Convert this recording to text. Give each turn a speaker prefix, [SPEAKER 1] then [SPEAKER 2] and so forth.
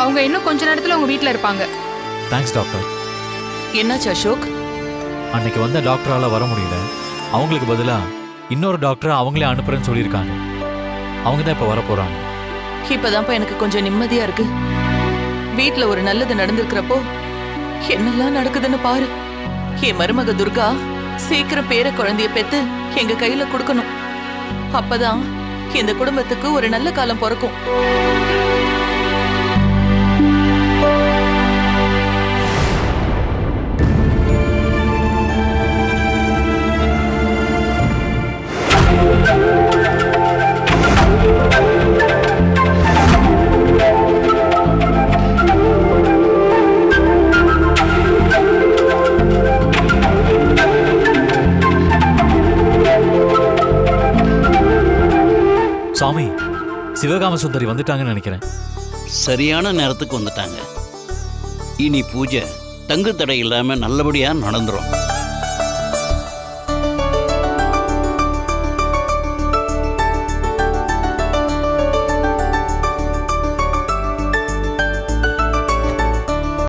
[SPEAKER 1] அவங்க இன்னும் கொஞ்ச நேரத்துல உங்க வீட்ல இருப்பாங்க.
[SPEAKER 2] Thanks doctor.
[SPEAKER 3] என்னாச்சு அசோக்?
[SPEAKER 2] அன்னைக்கு வந்த டாக்டரால வர முடியல. அவங்களுக்கு பதிலா இன்னொரு டாக்டர் அவங்களே அனுப்புறேன்னு சொல்லியிருக்காங்க. அவங்க தான் இப்ப வர போறாங்க.
[SPEAKER 3] இப்பதான்ப்பா எனக்கு கொஞ்சம் நிம்மதியா இருக்கு. வீட்ல ஒரு நல்லது நடந்திருக்கிறப்போ என்னெல்லாம் நடக்குதுன்னு பாரு. என் மருமக துர்கா சீக்கிரம் பேர குழந்தைய பெத்து எங்க கையில கொடுக்கணும். அப்பதான் இந்த குடும்பத்துக்கு ஒரு நல்ல காலம் பிறக்கும்.
[SPEAKER 2] சாமி, சிவகாம சுந்தரி வந்துட்டாங்கன்னு நினைக்கிறேன்.
[SPEAKER 4] சரியான நேரத்துக்கு வந்துட்டாங்க. இனி பூஜை தங்கு தடை இல்லாம நல்லபடியா நடந்துரும்.